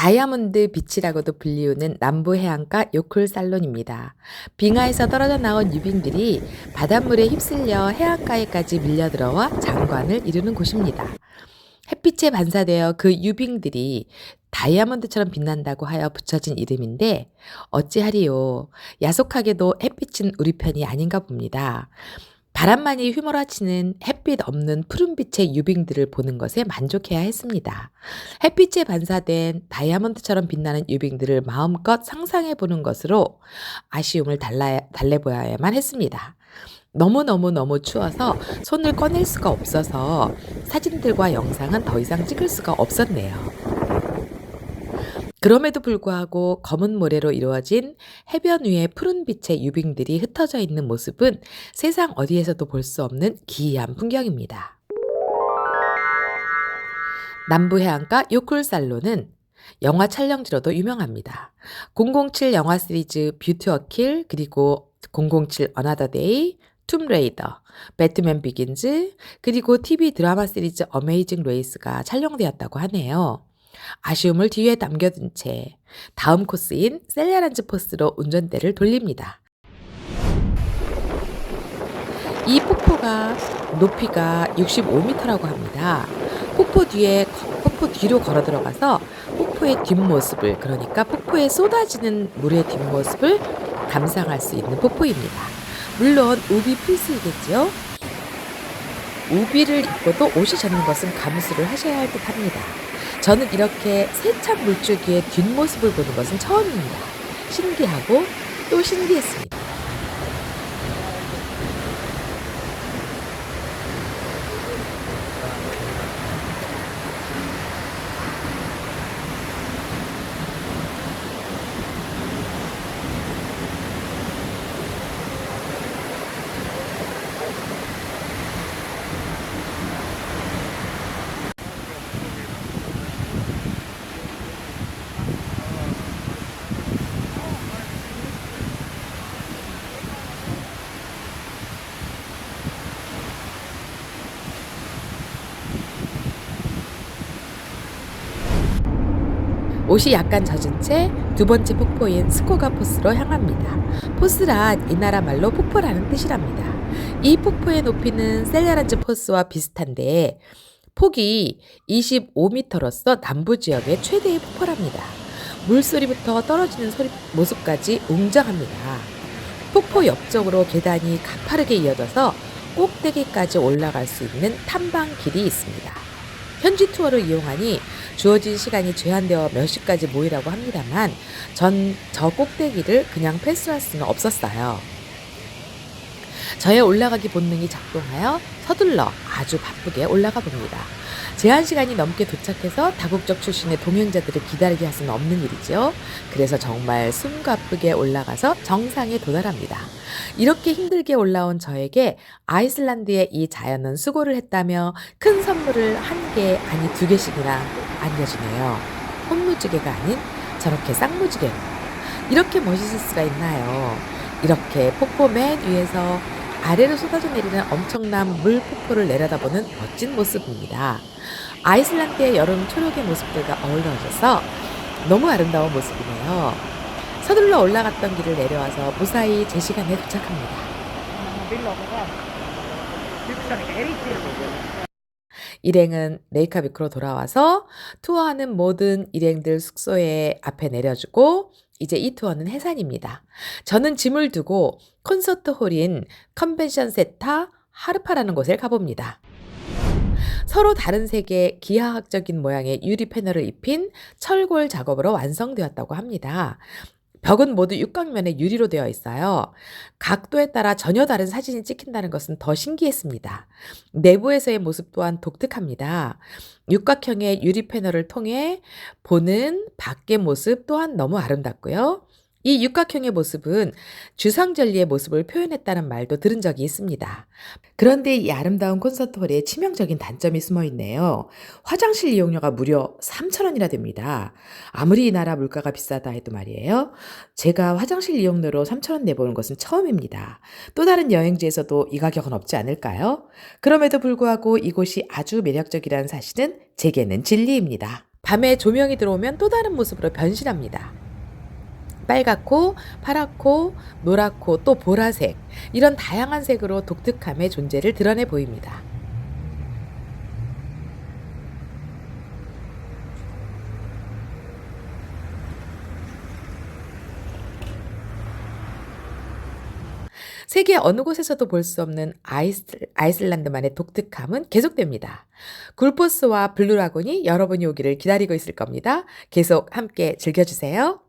다이아몬드 비치라고도 불리우는 남부 해안가 요클 살론입니다. 빙하에서 떨어져 나온 유빙들이 바닷물에 휩쓸려 해안가에까지 밀려들어와 장관을 이루는 곳입니다. 햇빛에 반사되어 그 유빙들이 다이아몬드처럼 빛난다고 하여 붙여진 이름인데 어찌하리요. 야속하게도 햇빛은 우리 편이 아닌가 봅니다. 바람만이 휘몰아치는 햇빛 없는 푸른빛의 유빙들을 보는 것에 만족해야 했습니다. 햇빛에 반사된 다이아몬드처럼 빛나는 유빙들을 마음껏 상상해 보는 것으로 아쉬움을 달래보아야만 했습니다. 너무너무너무 추워서 손을 꺼낼 수가 없어서 사진들과 영상은 더 이상 찍을 수가 없었네요. 그럼에도 불구하고 검은 모래로 이루어진 해변 위에 푸른빛의 유빙들이 흩어져 있는 모습은 세상 어디에서도 볼 수 없는 기이한 풍경입니다. 남부 해안가 요클살로는 영화 촬영지로도 유명합니다. 007 영화 시리즈 뷰티 어킬, 그리고 007 어나더 데이, 툼레이더, 배트맨 비긴즈, 그리고 TV 드라마 시리즈 어메이징 레이스가 촬영되었다고 하네요. 아쉬움을 뒤에 남겨둔 채 다음 코스인 셀야란즈 포스로 운전대를 돌립니다. 이 폭포가 높이가 65m라고 합니다. 폭포 뒤로 걸어 들어가서 폭포의 뒷모습을, 그러니까 폭포에 쏟아지는 물의 뒷모습을 감상할 수 있는 폭포입니다. 물론 우비 필수이겠죠. 우비를 입고도 옷이 젖는 것은 감수를 하셔야 할 듯합니다. 저는 이렇게 세찬 물줄기의 뒷모습을 보는 것은 처음입니다. 신기하고 또 신기했습니다. 옷이 약간 젖은 채 두 번째 폭포인 스코가 포스로 향합니다. 포스란 이 나라 말로 폭포라는 뜻이랍니다. 이 폭포의 높이는 셀야란즈 포스와 비슷한데 폭이 25m로서 남부 지역의 최대의 폭포랍니다. 물소리부터 떨어지는 모습까지 웅장합니다. 폭포 옆쪽으로 계단이 가파르게 이어져서 꼭대기까지 올라갈 수 있는 탐방길이 있습니다. 현지 투어를 이용하니 주어진 시간이 제한되어 몇 시까지 모이라고 합니다만 전 저 꼭대기를 그냥 패스할 수는 없었어요. 저의 올라가기 본능이 작동하여 서둘러 아주 바쁘게 올라가 봅니다. 제한 시간이 넘게 도착해서 다국적 출신의 동행자들을 기다리게 할 수는 없는 일이죠. 그래서 정말 숨가쁘게 올라가서 정상에 도달합니다. 이렇게 힘들게 올라온 저에게 아이슬란드의 이 자연은 수고를 했다며 큰 선물을 한 개 아니 두 개씩이나 안겨주네요. 혼무지개가 아닌 저렇게 쌍무지개로. 이렇게 멋있을 수가 있나요? 이렇게 폭포 맨 위에서 아래로 쏟아져 내리는 엄청난 물폭포를 내려다보는 멋진 모습입니다. 아이슬란드의 여름 초록의 모습들과 어우러져서 너무 아름다운 모습이네요. 서둘러 올라갔던 길을 내려와서 무사히 제 시간에 도착합니다. 일행은 레이카비크로 돌아와서 투어하는 모든 일행들 숙소에 앞에 내려주고 이제 이 투어는 해산입니다. 저는 짐을 두고 콘서트 홀인 컨벤션 센터 하르파라는 곳에 가봅니다. 서로 다른 색의 기하학적인 모양의 유리 패널을 입힌 철골 작업으로 완성되었다고 합니다. 벽은 모두 육각면의 유리로 되어 있어요. 각도에 따라 전혀 다른 사진이 찍힌다는 것은 더 신기했습니다. 내부에서의 모습 또한 독특합니다. 육각형의 유리 패널을 통해 보는 밖의 모습 또한 너무 아름답고요. 이 육각형의 모습은 주상절리의 모습을 표현했다는 말도 들은 적이 있습니다. 그런데 이 아름다운 콘서트홀에 치명적인 단점이 숨어 있네요. 화장실 이용료가 무려 3,000원이나 됩니다. 아무리 이 나라 물가가 비싸다 해도 말이에요. 제가 화장실 이용료로 3,000원 내보는 것은 처음입니다. 또 다른 여행지에서도 이 가격은 없지 않을까요? 그럼에도 불구하고 이곳이 아주 매력적이라는 사실은 제게는 진리입니다. 밤에 조명이 들어오면 또 다른 모습으로 변신합니다. 빨갛고 파랗고 노랗고 또 보라색, 이런 다양한 색으로 독특함의 존재를 드러내 보입니다. 세계 어느 곳에서도 볼 수 없는 아이슬란드만의 독특함은 계속됩니다. 굴포스와 블루라군이 여러분이 오기를 기다리고 있을 겁니다. 계속 함께 즐겨주세요.